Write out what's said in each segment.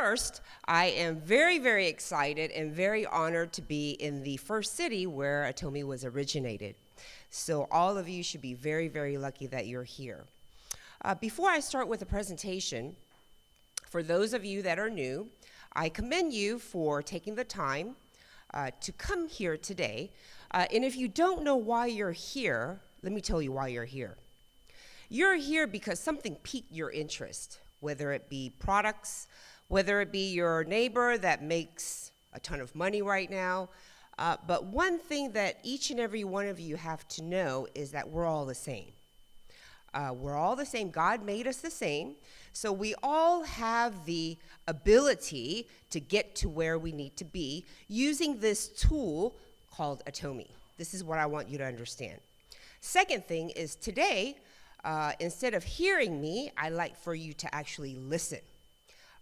first, I am very, very excited and very honored to be in the first city where Atomy was originated. So all of you should be very, very lucky that you're here. Before I start with the presentation, for those of you that are new, I commend you for taking the time to come here today. And if you don't know why you're here, let me tell you why you're here. You're here because something piqued your interest, whether it be products, whether it be your neighbor that makes a ton of money right now. But one thing that each and every one of you have to know is that we're all the same. We're all the same. God made us the same. So we all have the ability to get to where we need to be using this tool called Atomy. This is what I want you to understand. Second thing is today, instead of hearing me, I like for you to actually listen.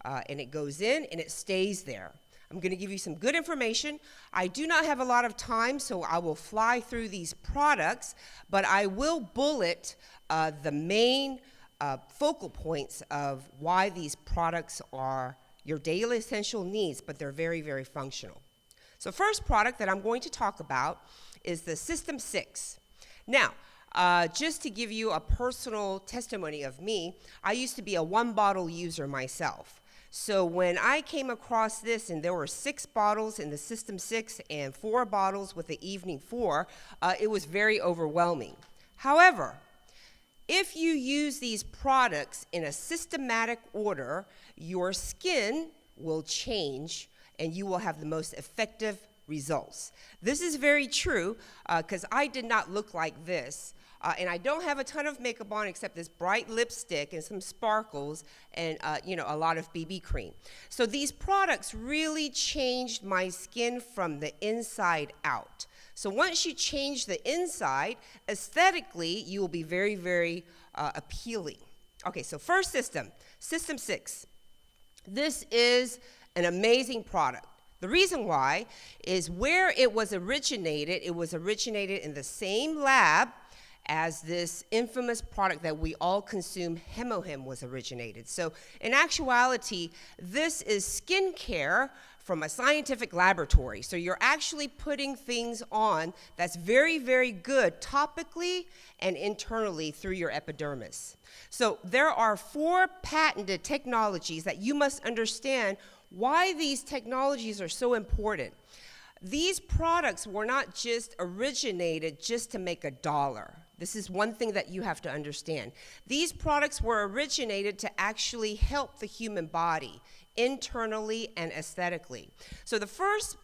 And it goes in and it stays there. I'm going to give you some good information. I do not have a lot of time, so I will fly through these products, but I will bullet the main focal points of why these products are your daily essential needs, but they're very, very functional. So first product that I'm going to talk about is the System 6. Now, just to give you a personal testimony of me, I used to be a one-bottle user myself. So when I came across this, and there were 6 bottles in the System 6 and 4 bottles with the Evening 4, it was very overwhelming. However, if you use these products in a systematic order, your skin will change and you will have the most effective results. This is very true because I did not look like this. And I don't have a ton of makeup on except this bright lipstick and some sparkles and a lot of BB cream. So these products really changed my skin from the inside out. So once you change the inside, aesthetically, you will be very, very appealing. Okay, so first system, System 6. This is an amazing product. The reason why is where it was originated in the same lab as this infamous product that we all consume, Hemohim, was originated. So in actuality, this is skincare from a scientific laboratory. So you're actually putting things on that's very, very good topically and internally through your epidermis. So there are 4 patented technologies that you must understand why these technologies are so important. These products were not just originated just to make $1. This is one thing that you have to understand. These products were originated to actually help the human body internally and aesthetically. So the first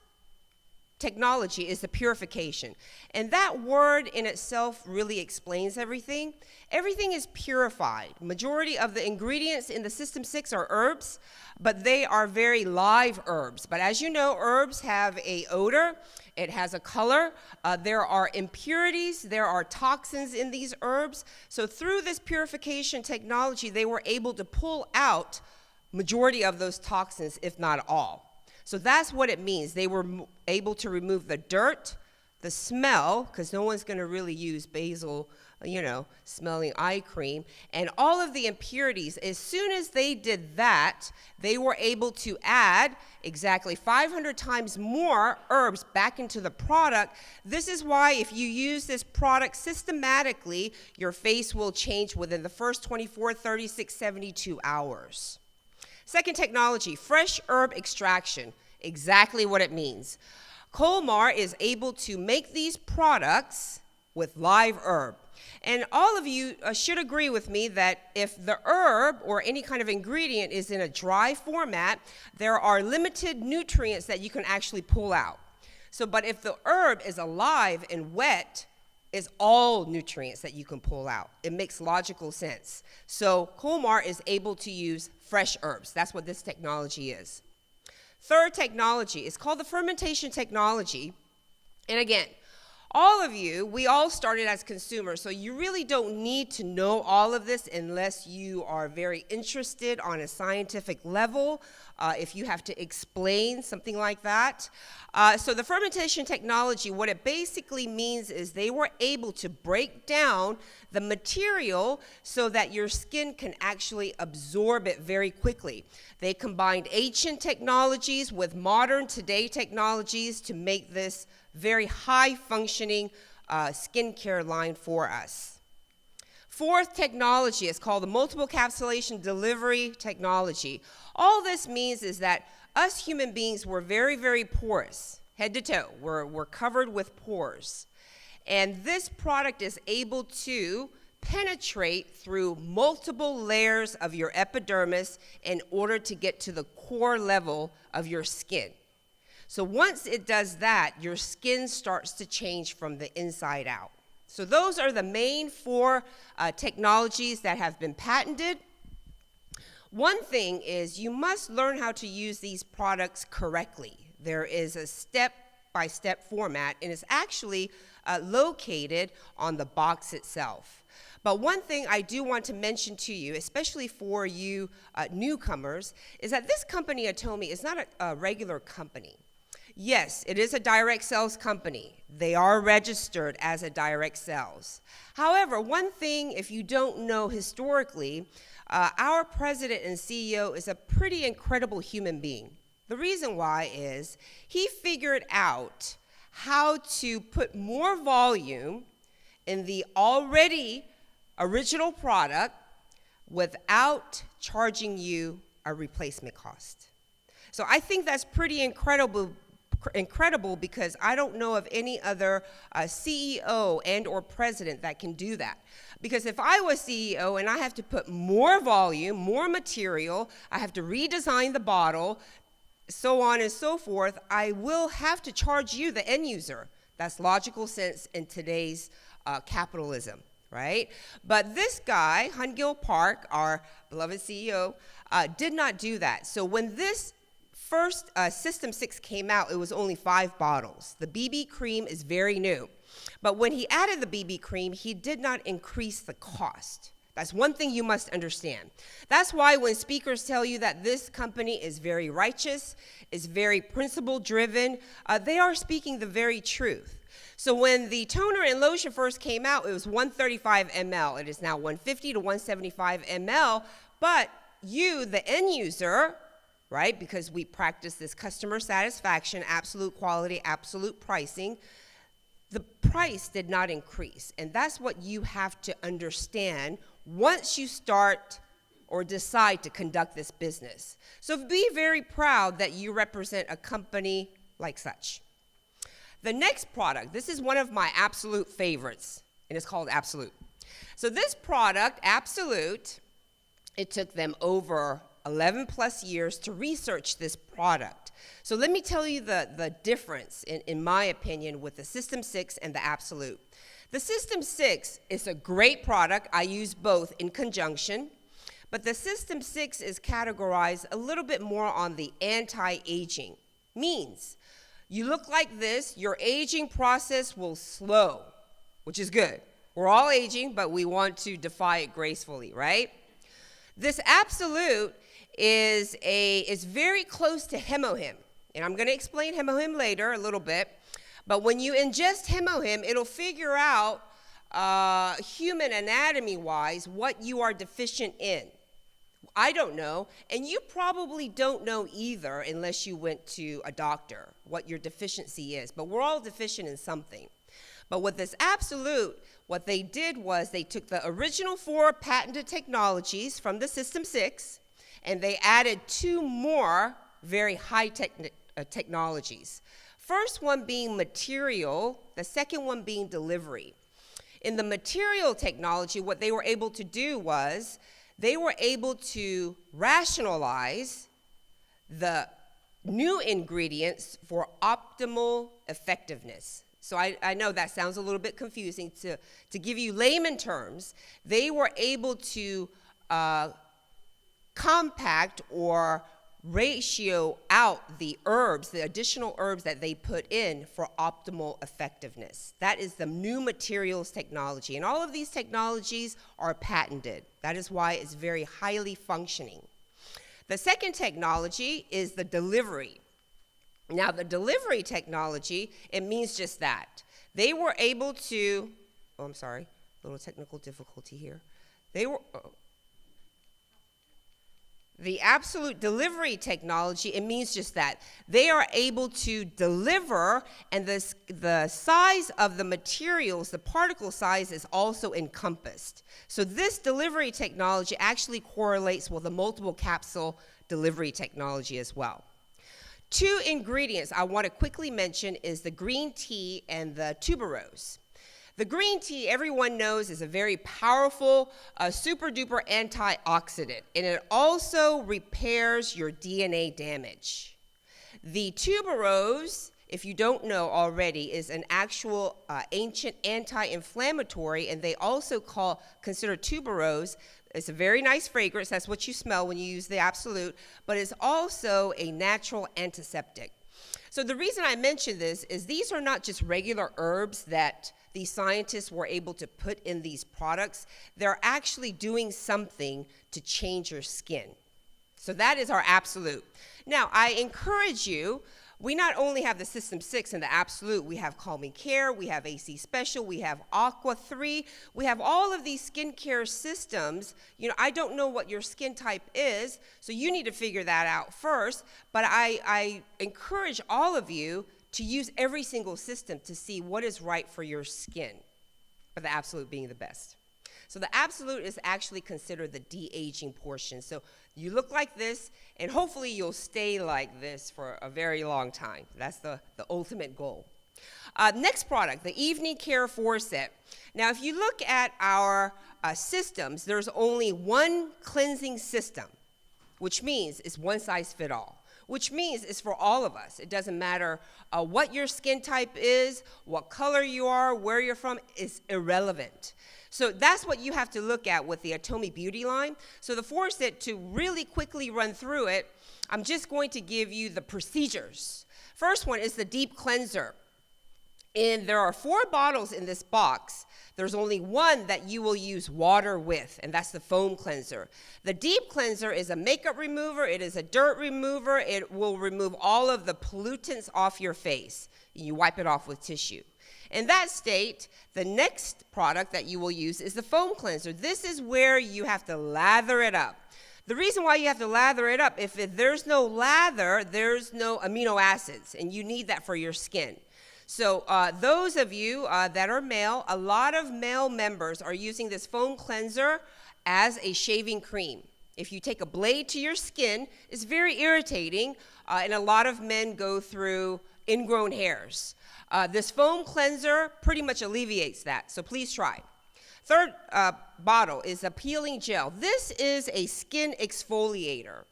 technology is the purification. And that word in itself really explains everything. Everything is purified. Majority of the ingredients in the System 6 are herbs, but they are very live herbs. But as you know, herbs have an odor. It has a color. There are impurities. There are toxins in these herbs. So through this purification technology, they were able to pull out majority of those toxins, if not all. So that's what it means. They were able to remove the dirt, the smell, because no one's going to really use basil, smelling eye cream, and all of the impurities. As soon as they did that, they were able to add exactly 500 times more herbs back into the product. This is why if you use this product systematically, your face will change within the first 24, 36, 72 hours. Second technology, fresh herb extraction, exactly what it means. Colmar is able to make these products with live herb. And all of you should agree with me that if the herb or any kind of ingredient is in a dry format, there are limited nutrients that you can actually pull out. But if the herb is alive and wet, it's all nutrients that you can pull out. It makes logical sense. So Colmar is able to use fresh herbs. That's what this technology is. Third technology is called the fermentation technology. And again, All of you, we all started as consumers, so you really don't need to know all of this unless you are very interested on a scientific level, if you have to explain something like that. So the fermentation technology, what it basically means is they were able to break down the material so that your skin can actually absorb it very quickly. They combined ancient technologies with modern today technologies to make this very high-functioning skincare line for us. Fourth technology is called the multiple capsulation delivery technology. All this means is that us human beings were very, very porous, head to toe. We're covered with pores. And this product is able to penetrate through multiple layers of your epidermis in order to get to the core level of your skin. So once it does that, your skin starts to change from the inside out. So those are the main four technologies that have been patented. One thing is you must learn how to use these products correctly. There is a step-by-step format, and it's actually located on the box itself. But one thing I do want to mention to you, especially for you newcomers, is that this company, Atomy, is not a regular company. Yes, it is a direct sales company. They are registered as a direct sales. However, one thing, if you don't know historically, our president and CEO is a pretty incredible human being. The reason why is he figured out how to put more volume in the already original product without charging you a replacement cost. So I think that's pretty incredible because I don't know of any other CEO and or president that can do that. Because if I was CEO and I have to put more volume, more material, I have to redesign the bottle, so on and so forth, I will have to charge you, the end user. That's logical sense in today's capitalism, right? But this guy, Hungil Park, our beloved CEO, did not do that. So when this first System 6 came out, it was only 5 bottles. The BB cream is very new. But when he added the BB cream, he did not increase the cost. That's one thing you must understand. That's why when speakers tell you that this company is very righteous, is very principle-driven, they are speaking the very truth. So when the toner and lotion first came out, it was 135 ml. It is now 150 to 175 ml. But you, the end user, right, because we practice this customer satisfaction, absolute quality, absolute pricing, the price did not increase. And that's what you have to understand once you start or decide to conduct this business. So be very proud that you represent a company like such. The next product, this is one of my absolute favorites, and it's called Absolute. So this product, Absolute, it took them over 11 plus years to research this product. So let me tell you the difference, in my opinion, with the System 6 and the Absolute. The System 6 is a great product. I use both in conjunction. But the System 6 is categorized a little bit more on the anti-aging. Means you look like this, your aging process will slow, which is good. We're all aging, but we want to defy it gracefully, right? This Absolute is very close to Hemohim. And I'm going to explain Hemohim later a little bit. But when you ingest Hemohim, it'll figure out human anatomy-wise what you are deficient in. I don't know, and you probably don't know either unless you went to a doctor, what your deficiency is. But we're all deficient in something. But with this Absolute, what they did was they took the original 4 patented technologies from the System 6, and they added 2 more very high technologies. First one being material, the second one being delivery. In the material technology, what they were able to do was they were able to rationalize the new ingredients for optimal effectiveness. So I know that sounds a little bit confusing. To give you layman terms, they were able to compact or ratio out the herbs, the additional herbs that they put in for optimal effectiveness. That is the new materials technology. And all of these technologies are patented. That is why it's very highly functioning. The second technology is the delivery. Now, the delivery technology, it means just that. They were able to, oh, I'm sorry, a little technical difficulty here. The absolute delivery technology, it means just that. They are able to deliver, and the size of the materials, the particle size, is also encompassed. So this delivery technology actually correlates with the multiple capsule delivery technology as well. Two ingredients I want to quickly mention is the green tea and the tuberose. The green tea, everyone knows, is a very powerful, super duper antioxidant, and it also repairs your DNA damage. The tuberose, if you don't know already, is an actual ancient anti-inflammatory, and they also consider tuberose. It's a very nice fragrance. That's what you smell when you use the Absolute, but it's also a natural antiseptic. So the reason I mention this is these are not just regular herbs that these scientists were able to put in these products. They're actually doing something to change your skin. So that is our Absolute. Now, I encourage you, we not only have the System 6 and the Absolute, we have Calming Care, we have AC Special, we have Aqua 3, we have all of these skincare systems. You know, I don't know what your skin type is, so you need to figure that out first, but I encourage all of you to use every single system to see what is right for your skin, but the Absolute being the best. So the Absolute is actually considered the de-aging portion. So you look like this, and hopefully you'll stay like this for a very long time. That's the ultimate goal. Next product, the Evening Care 4-Set. Now, if you look at our systems, there's only one cleansing system, which means it's one size fits all, which means it's for all of us. It doesn't matter what your skin type is, what color you are, where you're from, it's irrelevant. So that's what you have to look at with the Atomy Beauty line. So the 4-Set, to really quickly run through it, I'm just going to give you the procedures. First one is the deep cleanser. And there are 4 bottles in this box. There's only one that you will use water with, and that's the foam cleanser. The deep cleanser is a makeup remover. It is a dirt remover. It will remove all of the pollutants off your face. You wipe it off with tissue. In that state, the next product that you will use is the foam cleanser. This is where you have to lather it up. The reason why you have to lather it up, if there's no lather, there's no amino acids, and you need that for your skin. So those of you that are male, a lot of male members are using this foam cleanser as a shaving cream. If you take a blade to your skin, it's very irritating, and a lot of men go through ingrown hairs. This foam cleanser pretty much alleviates that, so please try. Third bottle is a peeling gel. This is a skin exfoliator.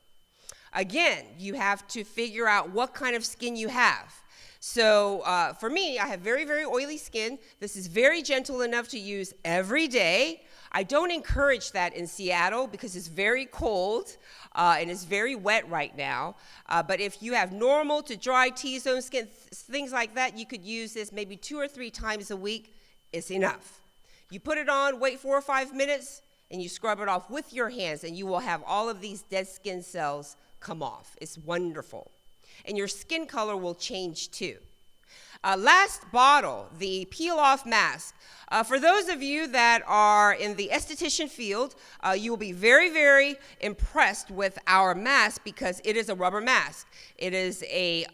Again, you have to figure out what kind of skin you have. So for me, I have very, very oily skin. This is very gentle enough to use every day. I don't encourage that in Seattle because it's very cold and it's very wet right now. But if you have normal to dry T-zone skin, things like that, you could use this maybe 2 or 3 times a week. It's enough. You put it on, wait 4 or 5 minutes, and you scrub it off with your hands, and you will have all of these dead skin cells come off. It's wonderful. And your skin color will change too. Last bottle, the peel-off mask. For those of you that are in the esthetician field, you will be very, very impressed with our mask because it is a rubber mask. It is a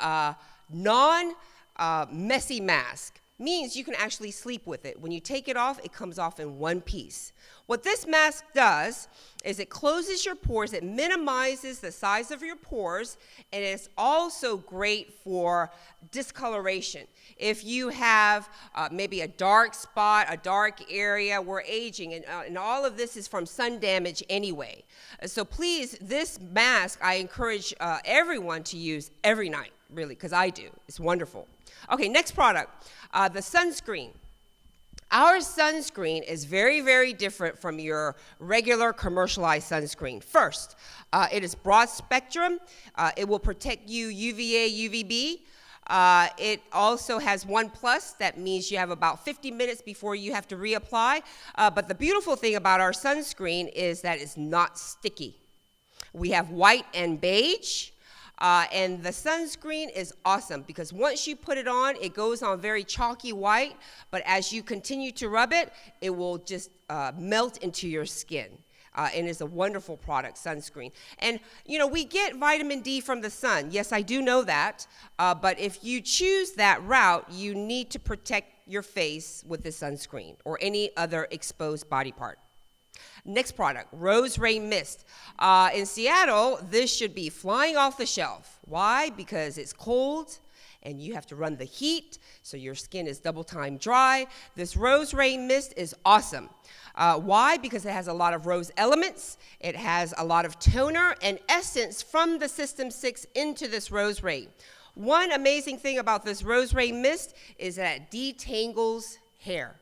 non-messy mask. Means you can actually sleep with it. When you take it off, it comes off in one piece. What this mask does is it closes your pores, it minimizes the size of your pores, and it's also great for discoloration. If you have maybe a dark spot, a dark area, we're aging, and all of this is from sun damage anyway. So please, this mask, I encourage everyone to use every night, really, because I do. It's wonderful. Okay, next product, the sunscreen. Our sunscreen is very, very different from your regular commercialized sunscreen. First, it is broad spectrum. It will protect you UVA, UVB. It also has 1+. That means you have about 50 minutes before you have to reapply. But the beautiful thing about our sunscreen is that it's not sticky. We have white and beige. And the sunscreen is awesome because once you put it on, it goes on very chalky white. But as you continue to rub it, it will just melt into your skin. And it's a wonderful product, sunscreen. And, we get vitamin D from the sun. Yes, I do know that. But if you choose that route, you need to protect your face with the sunscreen or any other exposed body part. Next product, Rose Ray Mist. In Seattle, this should be flying off the shelf. Why? Because it's cold and you have to run the heat, so your skin is double time dry. This Rose Ray Mist is awesome. Why? Because it has a lot of rose elements. It has a lot of toner and essence from the System 6 into this Rose Ray. One amazing thing about this Rose Ray Mist is that it detangles hair.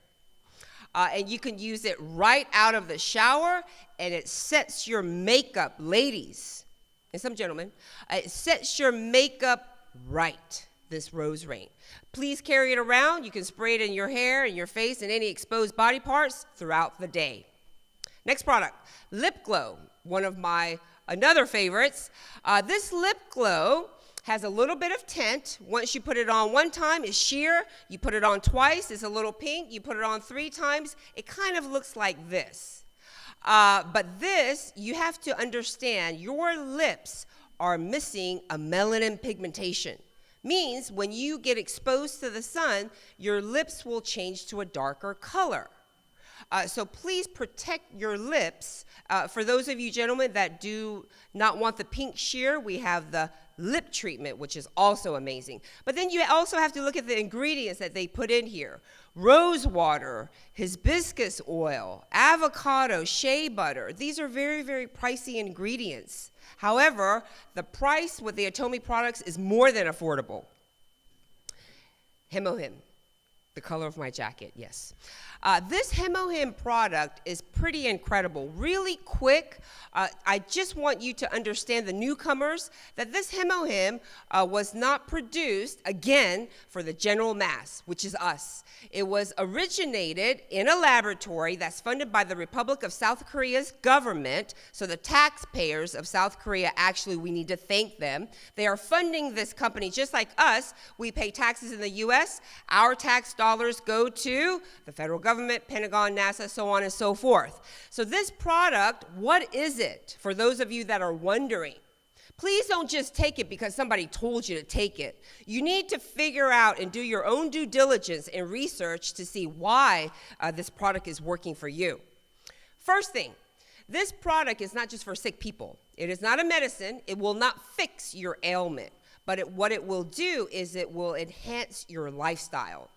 And you can use it right out of the shower, and it sets your makeup, ladies, and some gentlemen, it sets your makeup right, this Rose Ray. Please carry it around. You can spray it in your hair, in your face, and any exposed body parts throughout the day. Next product, Lip Glow, one of my another favorites. This lip glow has a little bit of tint. Once you put it on one time, it's sheer. You put it on twice, it's a little pink. You put it on 3 times, it kind of looks like this. But this, you have to understand, your lips are missing a melanin pigmentation. Means when you get exposed to the sun, your lips will change to a darker color. So please protect your lips. For those of you gentlemen that do not want the pink sheer, we have the lip treatment, which is also amazing. But then you also have to look at the ingredients that they put in here. Rose water, hibiscus oil, avocado, shea butter. These are very, very pricey ingredients. However, the price with the Atomy products is more than affordable. Hemohim, the color of my jacket, yes. This Hemohim product is pretty incredible. Really quick, I just want you to understand, the newcomers, that this Hemohim was not produced, again, for the general mass, which is us. It was originated in a laboratory that's funded by the Republic of South Korea's government, so the taxpayers of South Korea, actually, we need to thank them. They are funding this company just like us. We pay taxes in the U.S. Our tax dollars go to the federal government, Pentagon, NASA, so on and so forth. So this product, what is it? For those of you that are wondering, please don't just take it because somebody told you to take it. You need to figure out and do your own due diligence and research to see why this product is working for you. First thing, this product is not just for sick people. It is not a medicine. It will not fix your ailment. But what it will do is it will enhance your lifestyle.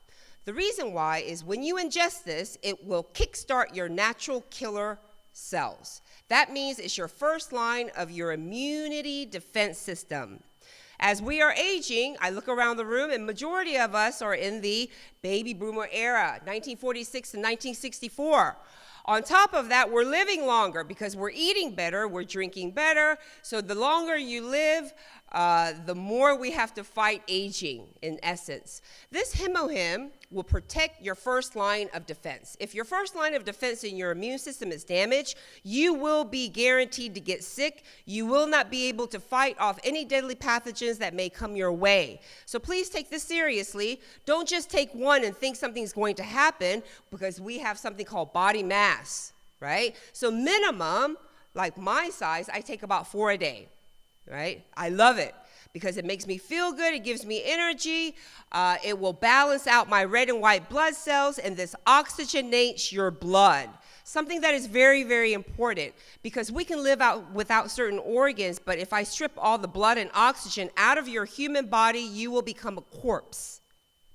The reason why is when you ingest this, it will kickstart your natural killer cells. That means it's your first line of your immunity defense system. As we are aging, I look around the room, and majority of us are in the baby boomer era, 1946 to 1964. On top of that, we're living longer because we're eating better, we're drinking better. So the longer you live, the more we have to fight aging, in essence. This Hemohim will protect your first line of defense. If your first line of defense in your immune system is damaged, you will be guaranteed to get sick. You will not be able to fight off any deadly pathogens that may come your way. So please take this seriously. Don't just take one and think something's going to happen, because we have something called body mass, right? So minimum, like my size, I take about 4 a day. Right? I love it because it makes me feel good. It gives me energy. It will balance out my red and white blood cells, and this oxygenates your blood. Something that is very, very important, because we can live out without certain organs, but if I strip all the blood and oxygen out of your human body, you will become a corpse,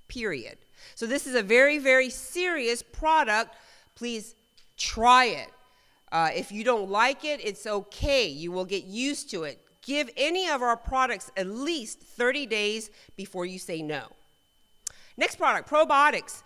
period. So this is a very, very serious product. Please try it. If you don't like it, it's okay. You will get used to it. Give any of our products at least 30 days before you say no. Next product, probiotics.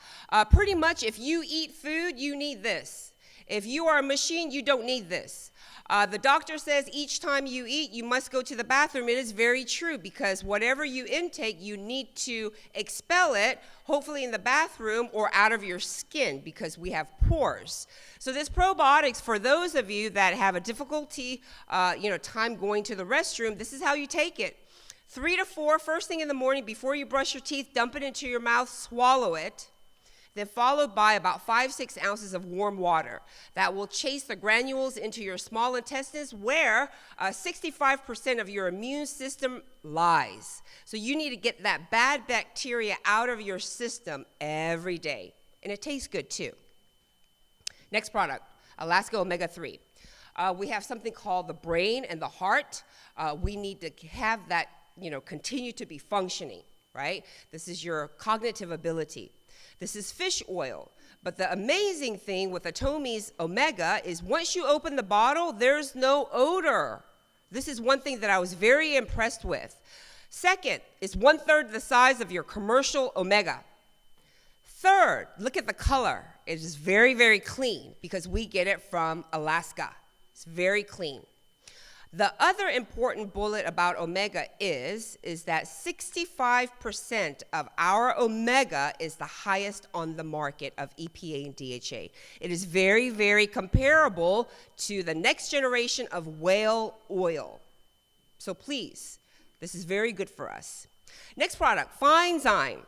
Pretty much if you eat food, you need this. If you are a machine, you don't need this. The doctor says each time you eat, you must go to the bathroom. It is very true because whatever you intake, you need to expel it, hopefully in the bathroom or out of your skin because we have pores. So this probiotics, for those of you that have a difficulty, time going to the restroom, this is how you take it. 3 to 4, first thing in the morning before you brush your teeth, dump it into your mouth, swallow it. Then followed by about 5-6 ounces of warm water. That will chase the granules into your small intestines where 65% of your immune system lies. So you need to get that bad bacteria out of your system every day. And it tastes good too. Next product, Alaska Omega-3. We have something called the brain and the heart. We need to have that, continue to be functioning, right? This is your cognitive ability. This is fish oil. But the amazing thing with Atomy's Omega is once you open the bottle, there's no odor. This is one thing that I was very impressed with. Second, it's 1/3 the size of your commercial Omega. Third, look at the color. It is very, very clean because we get it from Alaska. It's very clean. The other important bullet about Omega is that 65% of our Omega is the highest on the market of EPA and DHA. It is very, very comparable to the next generation of whale oil. So please, this is very good for us. Next product, Fine Zyme.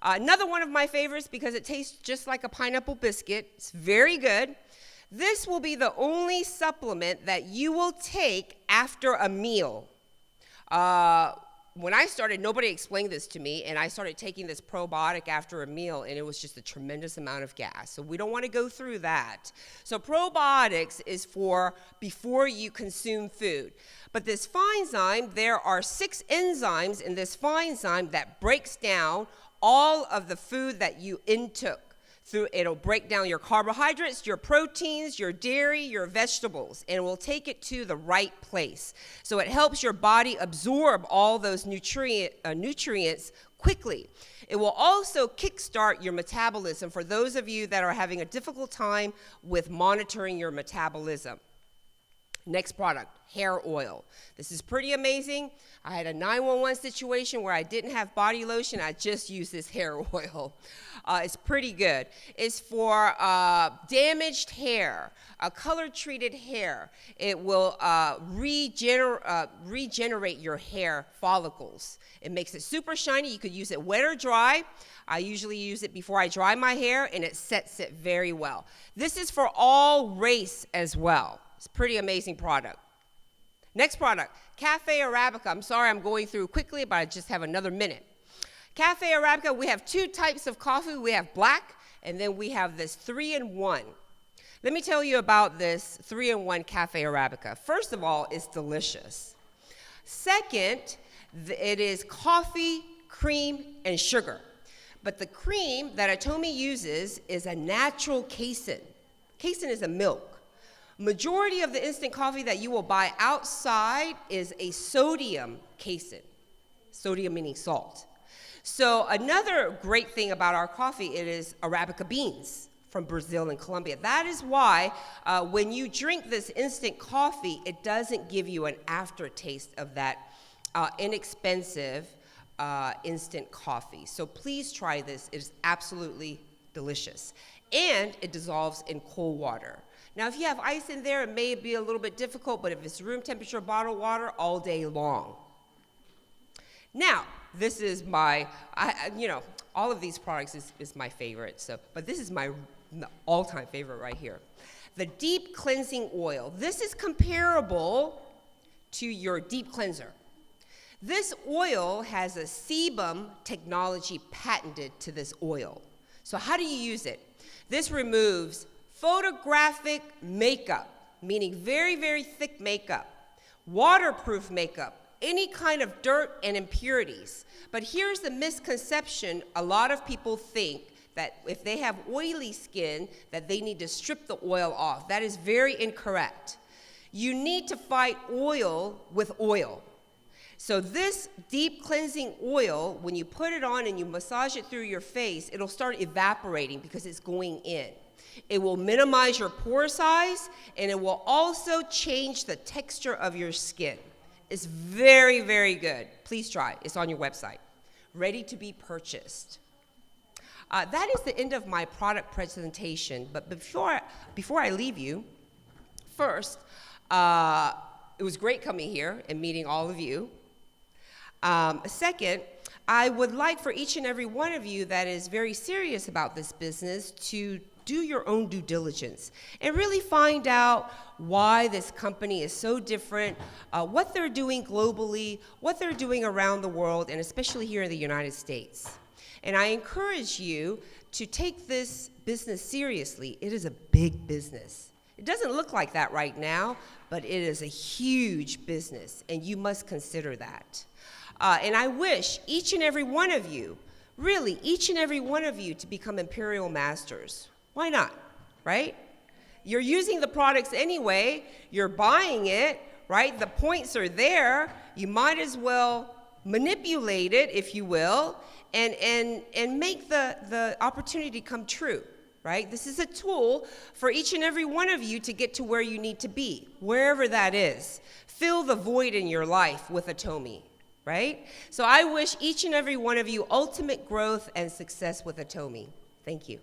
Another one of my favorites because it tastes just like a pineapple biscuit. It's very good. This will be the only supplement that you will take after a meal. When I started, nobody explained this to me, and I started taking this probiotic after a meal, and it was just a tremendous amount of gas. So we don't want to go through that. So probiotics is for before you consume food. But this Fine Zyme, there are 6 enzymes in this Fine Zyme that breaks down all of the food that you intook. It'll break down your carbohydrates, your proteins, your dairy, your vegetables, and it will take it to the right place. So it helps your body absorb all those nutrients quickly. It will also kickstart your metabolism for those of you that are having a difficult time with monitoring your metabolism. Next product, hair oil. This is pretty amazing. I had a 911 situation where I didn't have body lotion. I just used this hair oil. It's pretty good. It's for damaged hair, color-treated hair. It will regenerate your hair follicles. It makes it super shiny. You could use it wet or dry. I usually use it before I dry my hair, and it sets it very well. This is for all race as well. It's a pretty amazing product. Next product, Cafe Arabica. I'm sorry I'm going through quickly, but I just have another minute. Cafe Arabica, we have 2 types of coffee. We have black, and then we have this 3-in-1. Let me tell you about this 3-in-1 Cafe Arabica. First of all, it's delicious. Second, it is coffee, cream, and sugar. But the cream that Atomy uses is a natural casein. Casein is a milk. Majority of the instant coffee that you will buy outside is a sodium casein. Sodium meaning salt. So another great thing about our coffee, it is Arabica beans from Brazil and Colombia. That is why when you drink this instant coffee, it doesn't give you an aftertaste of that inexpensive instant coffee. So please try this. It is absolutely delicious. And it dissolves in cold water. Now, if you have ice in there, it may be a little bit difficult, but if it's room temperature bottled water, all day long. Now, this is my, all of these products is my favorite, but this is my all-time favorite right here. The deep cleansing oil. This is comparable to your deep cleanser. This oil has a sebum technology patented to this oil. So how do you use it? This removes photographic makeup, meaning very, very thick makeup, waterproof makeup, any kind of dirt and impurities. But here's the misconception. A lot of people think that if they have oily skin, that they need to strip the oil off. That is very incorrect. You need to fight oil with oil. So this deep cleansing oil, when you put it on and you massage it through your face, it'll start evaporating because it's going in. It will minimize your pore size, and it will also change the texture of your skin. It's very, very good. Please try. It's on your website. Ready to be purchased. That is the end of my product presentation. But before I leave you, first, it was great coming here and meeting all of you. Second, I would like for each and every one of you that is very serious about this business to do your own due diligence and really find out why this company is so different, what they're doing globally, what they're doing around the world, and especially here in the United States. And I encourage you to take this business seriously. It is a big business. It doesn't look like that right now, but it is a huge business, and you must consider that. And I wish each and every one of you, really each and every one of you, to become Imperial Masters. Why not, right? You're using the products anyway. You're buying it, right? The points are there. You might as well manipulate it, if you will, and make the opportunity come true, right? This is a tool for each and every one of you to get to where you need to be, wherever that is. Fill the void in your life with Atomy, right? So I wish each and every one of you ultimate growth and success with Atomy. Thank you.